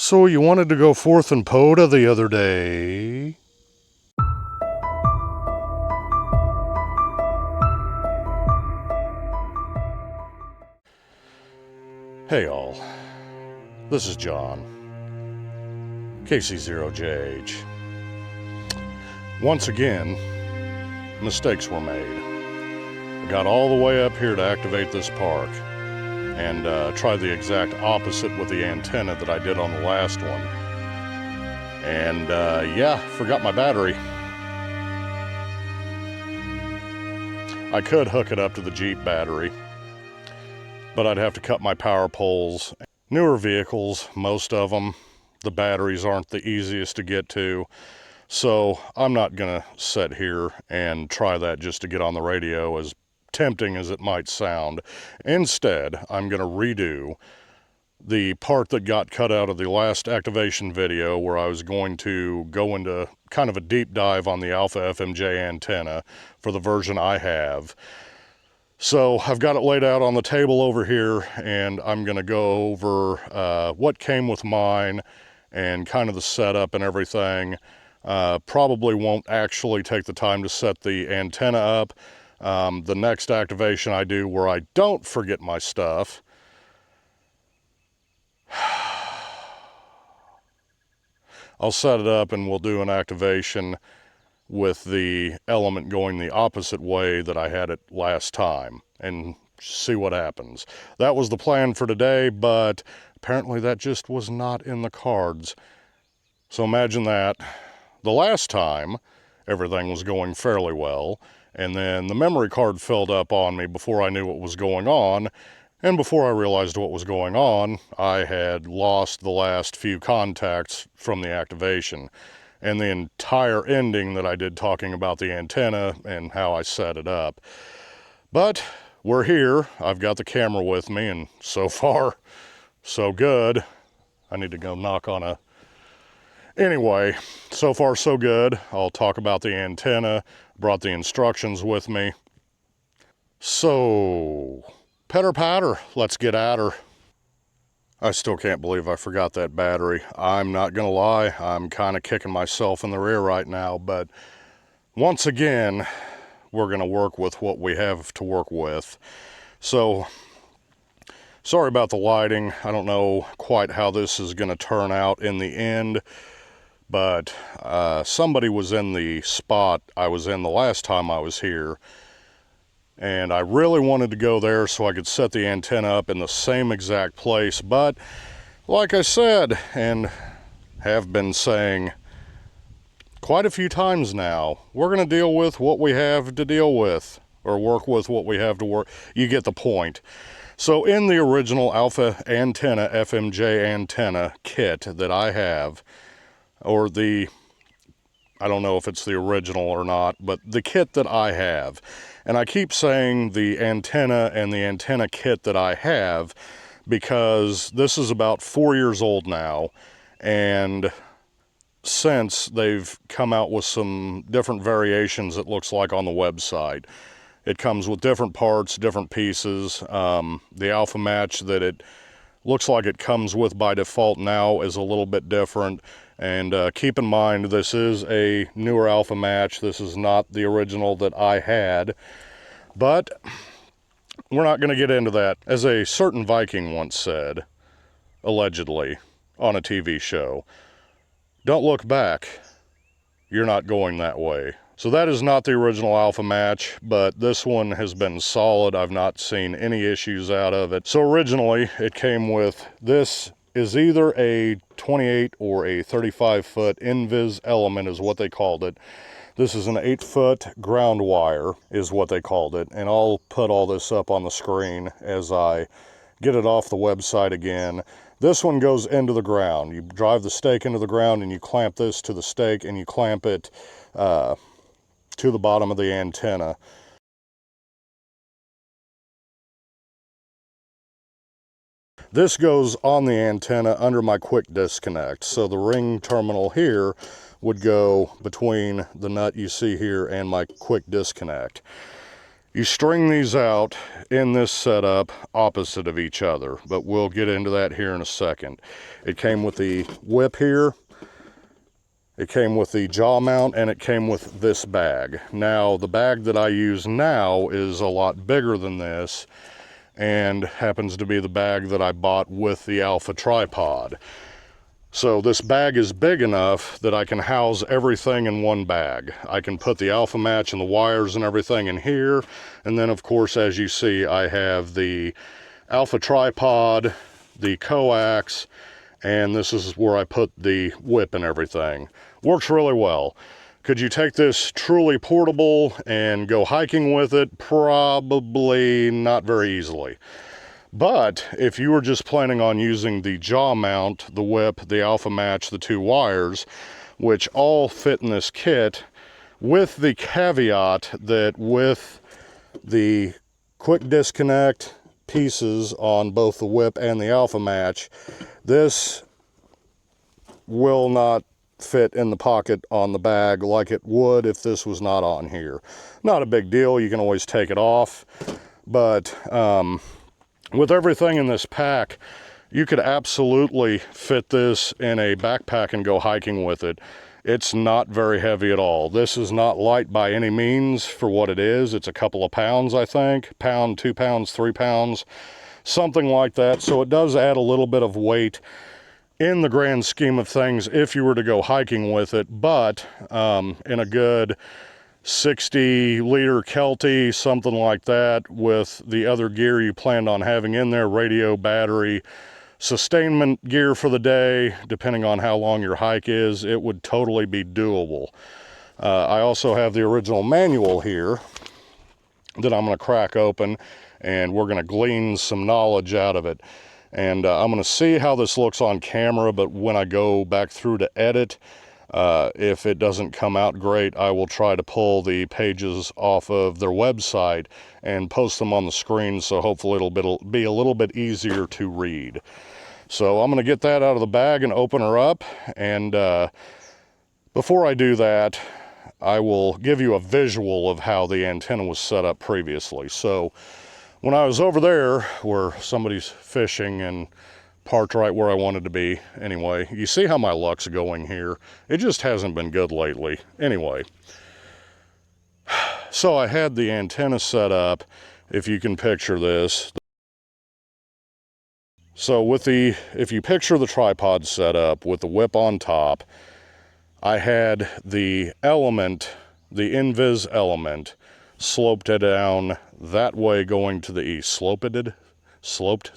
So you wanted to go forth in POTA the other day? Hey all, this is John, KC0JH. Once again, mistakes were made. I got all the way up here to activate this park and tried the exact opposite with the antenna that I did on the last one. And yeah, forgot my battery. I could hook it up to the Jeep battery, but I'd have to cut my power poles. Newer vehicles, most of them, the batteries aren't the easiest to get to. So I'm not gonna sit here and try that just to get on the radio, as tempting as it might sound. Instead, I'm gonna redo the part that got cut out of the last activation video, where I was going to go into kind of a deep dive on the Alpha FMJ antenna for the version I have. So I've got it laid out on the table over here, and I'm going to go over what came with mine and kind of the setup and everything. Probably won't actually take the time to set the antenna up. The next activation I do, where I don't forget my stuff, I'll set it up and we'll do an activation with the element going the opposite way that I had it last time and see what happens. That was the plan for today, but apparently that just was not in the cards. So imagine that. The last time, everything was going fairly well, and then the memory card filled up on me before I knew what was going on, and before I realized what was going on, I had lost the last few contacts from the activation. And the entire ending that I did talking about the antenna and how I set it up. But we're here. I've got the camera with me, and so far, so good. I need to go knock on a... Anyway, so far so good. I'll talk about the antenna. Brought the instructions with me. So, pitter patter, let's get at her. I still can't believe I forgot that battery. I'm not gonna lie, I'm kind of kicking myself in the rear right now, but once again, we're gonna work with what we have to work with. So, sorry about the lighting. I don't know quite how this is gonna turn out in the end, but somebody was in the spot I was in the last time I was here, and I really wanted to go there so I could set the antenna up in the same exact place. But like I said, and have been saying quite a few times now, we're going to deal with what we have to deal with, or work with what we have to work. You get the point. So in the original Alpha Antenna FMJ antenna kit that I have, or the, I don't know if it's the original or not, but the kit that I have, and I keep saying the antenna and the antenna kit that I have because this is about 4 years old now, and since they've come out with some different variations, it looks like, on the website. It comes with different parts, different pieces. The Alpha match that it looks like it comes with by default now is a little bit different. And keep in mind, this is a newer Alpha match. This is not the original that I had. But we're not going to get into that. As a certain Viking once said, allegedly, on a TV show, don't look back. You're not going that way. So that is not the original Alpha match, but this one has been solid. I've not seen any issues out of it. So originally, it came with this. Is either a 28 or a 35-foot invis element is what they called it. This is an 8-foot ground wire is what they called it. And I'll put all this up on the screen as I get it off the website again. This one goes into the ground. You drive the stake into the ground and you clamp this to the stake and you clamp it to the bottom of the antenna. This goes on the antenna under my quick disconnect. So the ring terminal here would go between the nut you see here and my quick disconnect. You string these out in this setup opposite of each other, but we'll get into that here in a second. It came with the whip here, it came with the jaw mount, and it came with this bag. Now, the bag that I use now is a lot bigger than this, and happens to be the bag that I bought with the Alpha tripod. So this bag is big enough that I can house everything in one bag. I can put the Alpha match and the wires and everything in here. And then of course, as you see, I have the Alpha tripod, the coax, and this is where I put the whip and everything. Works really well. Could you take this truly portable and go hiking with it? Probably not very easily. But if you were just planning on using the jaw mount, the whip, the Alpha match, the 2 wires, which all fit in this kit, with the caveat that with the quick disconnect pieces on both the whip and the Alpha match, this will not fit in the pocket on the bag like it would if this was not on here. Not a big deal, you can always take it off, but with everything in this pack, you could absolutely fit this in a backpack and go hiking with it. It's not very heavy at all. This is not light by any means for what it is. It's a couple of pounds, I think. Pound, 2 pounds, 3 pounds, something like that. So it does add a little bit of weight in the grand scheme of things if you were to go hiking with it. But in a good 60-liter Kelty, something like that, with the other gear you planned on having in there, radio, battery, sustainment gear for the day, depending on how long your hike is, it would totally be doable. I also have the original manual here that I'm going to crack open, and we're going to glean some knowledge out of it. And I'm going to see how this looks on camera, but when I go back through to edit, if it doesn't come out great, I will try to pull the pages off of their website and post them on the screen, so hopefully it'll be a little bit easier to read. So I'm going to get that out of the bag and open her up, and before I do that, I will give you a visual of how the antenna was set up previously. So when I was over there where somebody's fishing and parked right where I wanted to be. Anyway, you see how my luck's going here. It just hasn't been good lately. Anyway, so I had the antenna set up, if you can picture this. So with if you picture the tripod set up with the whip on top, I had the element, the invis element, sloped it down that way going to the east. Sloped.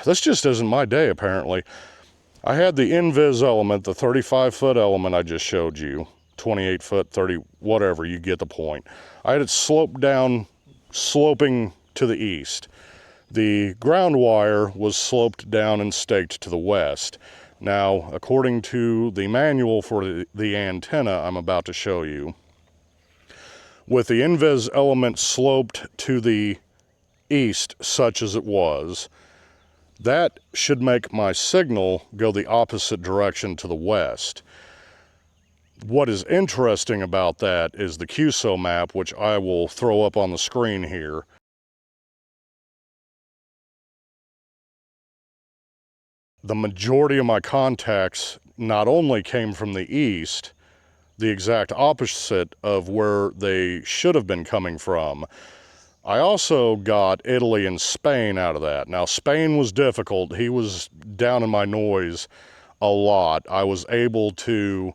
This just isn't my day, apparently. I had the invis element, the 35-foot element I just showed you, 28-foot, 30, whatever, you get the point. I had it sloped down, sloping to the east. The ground wire was sloped down and staked to the west. Now, according to the manual for the antenna I'm about to show you, with the invis element sloped to the east, such as it was, that should make my signal go the opposite direction to the west. What is interesting about that is the QSO map, which I will throw up on the screen here. The majority of my contacts not only came from the east, the exact opposite of where they should have been coming from, I also got Italy and Spain out of that. Now, Spain was difficult. He was down in my noise a lot. I was able to,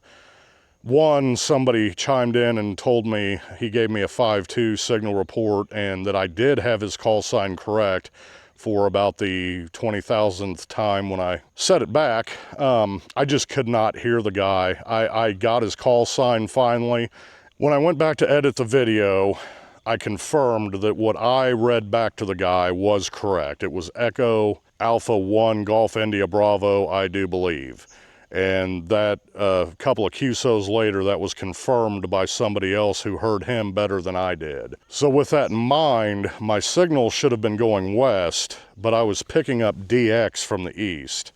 somebody chimed in and told me, he gave me a 5.2 signal report, and that I did have his call sign correct for about the 20,000th time when I set it back. I just could not hear the guy. I got his call sign finally. When I went back to edit the video, I confirmed that what I read back to the guy was correct. It was Echo Alpha 1 Golf India Bravo, I do believe. And that a couple of QSOs later, that was confirmed by somebody else who heard him better than I did. So with that in mind, my signal should have been going west, but I was picking up DX from the east,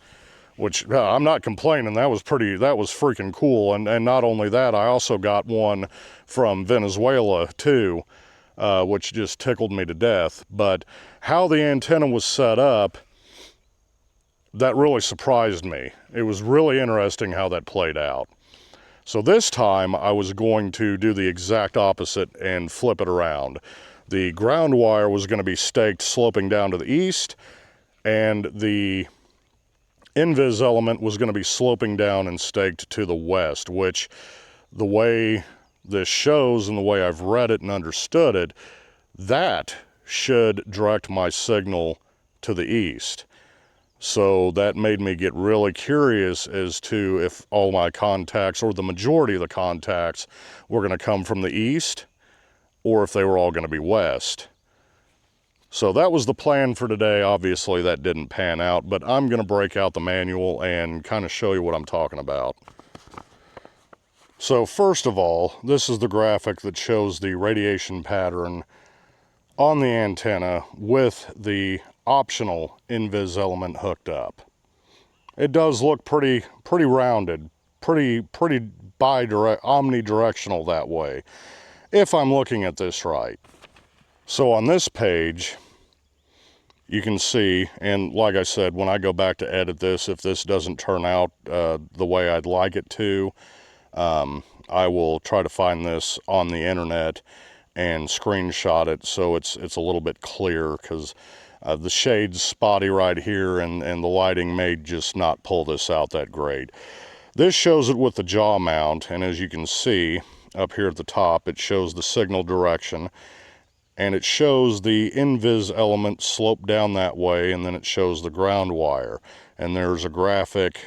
which I'm not complaining. That was freaking cool. And not only that, I also got one from Venezuela too, which just tickled me to death. But how the antenna was set up, that really surprised me. It was really interesting how that played out. So this time I was going to do the exact opposite and flip it around. The ground wire was going to be staked sloping down to the east, and the invis element was going to be sloping down and staked to the west, which the way this shows and the way I've read it and understood it, that should direct my signal to the east. So that made me get really curious as to if all my contacts, or the majority of the contacts, were going to come from the east, or if they were all going to be west. So that was the plan for today. Obviously that didn't pan out, but I'm going to break out the manual and kind of show you what I'm talking about. So first of all, this is the graphic that shows the radiation pattern on the antenna with the optional invis element hooked up. It does look pretty rounded, pretty omnidirectional that way, if I'm looking at this right. So on this page, you can see, and like I said, when I go back to edit this, if this doesn't turn out the way I'd like it to, I will try to find this on the internet and screenshot it so it's a little bit clearer, because the shade's spotty right here, and the lighting may just not pull this out that great. This shows it with the jaw mount, and as you can see up here at the top, it shows the signal direction, and it shows the invis element slope down that way, and then it shows the ground wire. And there's a graphic,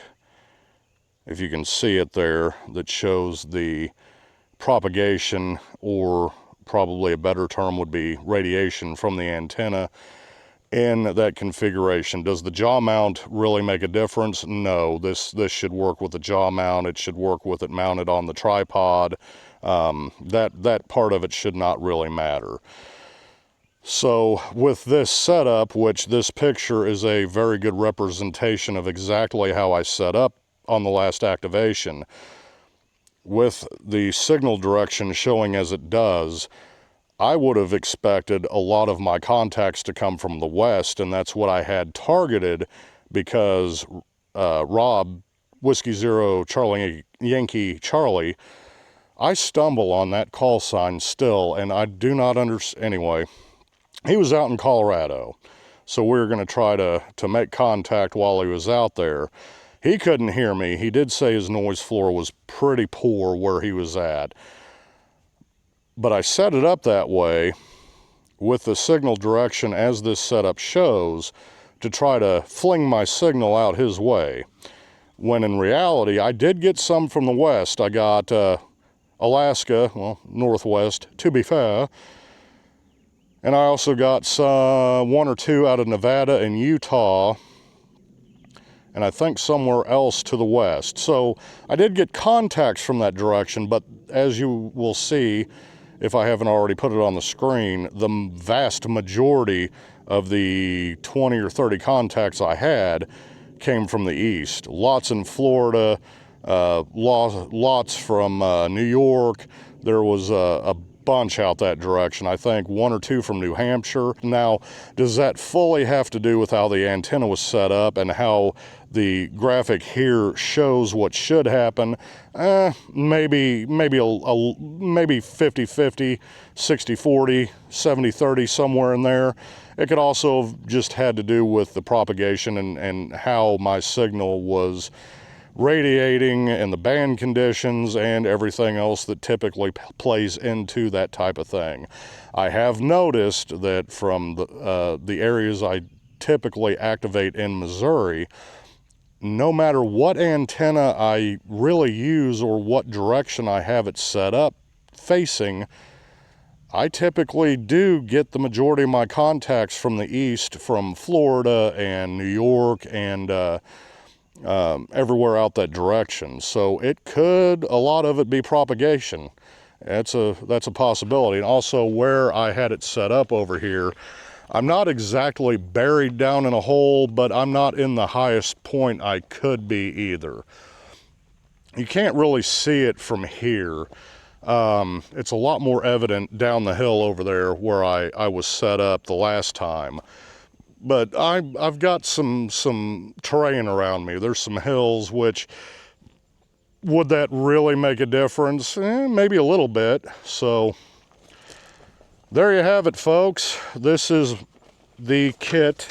if you can see it there, that shows the propagation, or probably a better term would be radiation, from the antenna in that configuration. Does the jaw mount really make a difference? No. This should work with the jaw mount. It should work with it mounted on the tripod. That part of it should not really matter. So with this setup, which this picture is a very good representation of exactly how I set up on the last activation, with the signal direction showing as it does, I would have expected a lot of my contacts to come from the west, and that's what I had targeted, because Rob, Whiskey Zero Charlie Yankee Charlie, I stumble on that call sign still, and I do not understand. Anyway, he was out in Colorado, so we were going to try to make contact while he was out there. He couldn't hear me. He did say his noise floor was pretty poor where he was at. But I set it up that way with the signal direction as this setup shows, to try to fling my signal out his way. When in reality, I did get some from the west. I got Alaska, well, northwest, to be fair. And I also got one or two out of Nevada and Utah, and I think somewhere else to the west. So I did get contacts from that direction, but as you will see, if I haven't already put it on the screen, the vast majority of the 20 or 30 contacts I had came from the east. Lots in Florida, lots from New York. There was a bunch out that direction. I think one or two from New Hampshire. Now, does that fully have to do with how the antenna was set up and how the graphic here shows what should happen? Maybe 50-50, 60-40, 70-30, somewhere in there. It could also have just had to do with the propagation and how my signal was radiating, and the band conditions, and everything else that typically plays into that type of thing. I have noticed that from the areas I typically activate in Missouri, no matter what antenna I really use or what direction I have it set up facing, I typically do get the majority of my contacts from the east, from Florida and New York and everywhere out that direction. So it could, a lot of it, be propagation. That's a possibility. And also where I had it set up over here, I'm not exactly buried down in a hole, but I'm not in the highest point I could be either. You can't really see it from here. It's a lot more evident down the hill over there where I was set up the last time. But I've got some terrain around me. There's some hills, which, would that really make a difference? Maybe a little bit. So there you have it, folks. This is the kit.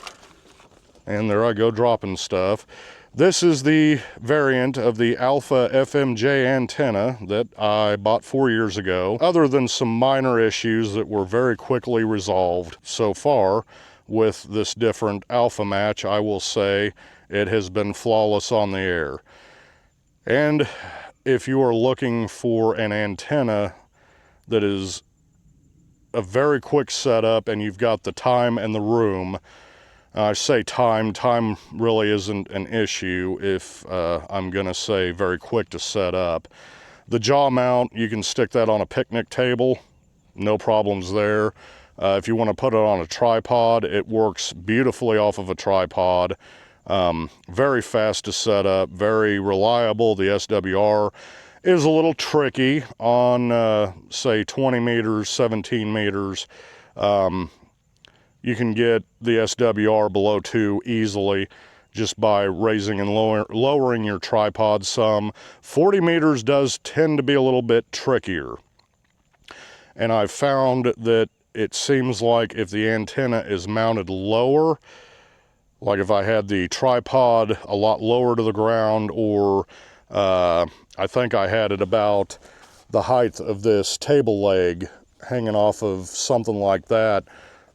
And there I go dropping stuff. This is the variant of the Alpha FMJ antenna that I bought 4 years ago. Other than some minor issues that were very quickly resolved so far with this different Alpha match, I will say it has been flawless on the air. And if you are looking for an antenna that is a very quick setup and you've got the time and the room, I say time really isn't an issue if I'm gonna say very quick to set up. The jaw mount, you can stick that on a picnic table, no problems there. If you want to put it on a tripod, it works beautifully off of a tripod. Very fast to set up, very reliable. The SWR is a little tricky on say 20 meters, 17 meters. You can get the SWR below 2 easily just by raising and lowering your tripod some. 40 meters does tend to be a little bit trickier. And I've found that it seems like if the antenna is mounted lower, like if I had the tripod a lot lower to the ground, or I think I had it about the height of this table leg hanging off of something like that,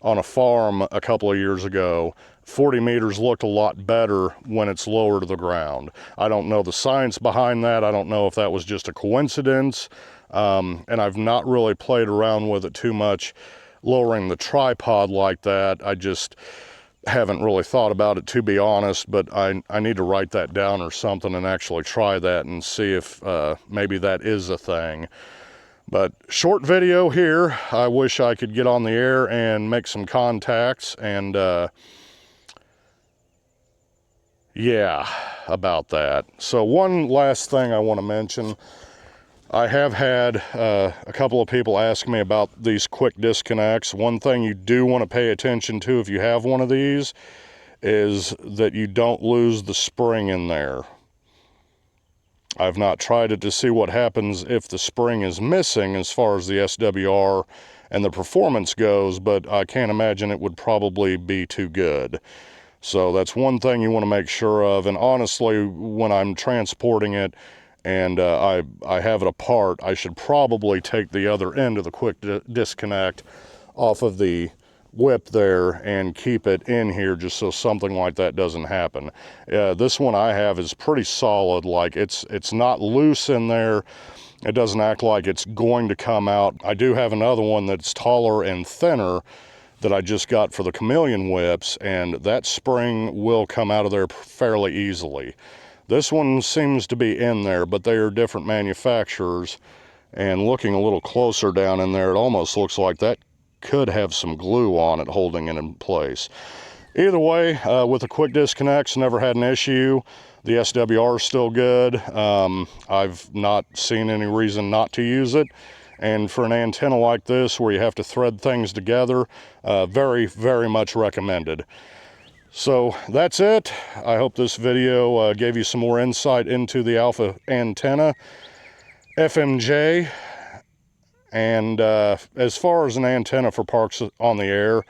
on a farm a couple of years ago, 40 meters looked a lot better when it's lower to the ground. I don't know the science behind that. I don't know if that was just a coincidence. And I've not really played around with it too much, lowering the tripod like that. I just haven't really thought about it, to be honest, but I need to write that down or something and actually try that and see if maybe that is a thing. But short video here. I wish I could get on the air and make some contacts, and yeah, about that. So one last thing I want to mention. I have had a couple of people ask me about these quick disconnects. One thing you do want to pay attention to if you have one of these is that you don't lose the spring in there. I've not tried it to see what happens if the spring is missing as far as the SWR and the performance goes, but I can't imagine it would probably be too good. So that's one thing you want to make sure of. And honestly, when I'm transporting it and I have it apart, I should probably take the other end of the quick disconnect off of the whip there and keep it in here just so something like that doesn't happen. This one I have is pretty solid. Like it's not loose in there. It doesn't act like it's going to come out. I do have another one that's taller and thinner that I just got for the Chameleon whips, and that spring will come out of there fairly easily. This one seems to be in there, but they are different manufacturers, and looking a little closer down in there, it almost looks like that could have some glue on it holding it in place. Either way, with the quick disconnects, never had an issue. The SWR is still good. I've not seen any reason not to use it. And for an antenna like this where you have to thread things together, very, very much recommended. So that's it. I hope this video gave you some more insight into the Alpha Antenna FMJ. And as far as an antenna for parks on the air,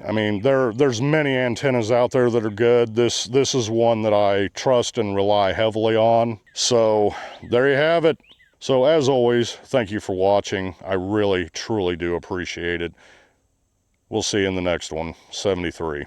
I mean, there's many antennas out there that are good. This is one that I trust and rely heavily on. So there you have it. So as always, thank you for watching. I really, truly do appreciate it. We'll see you in the next one. 73.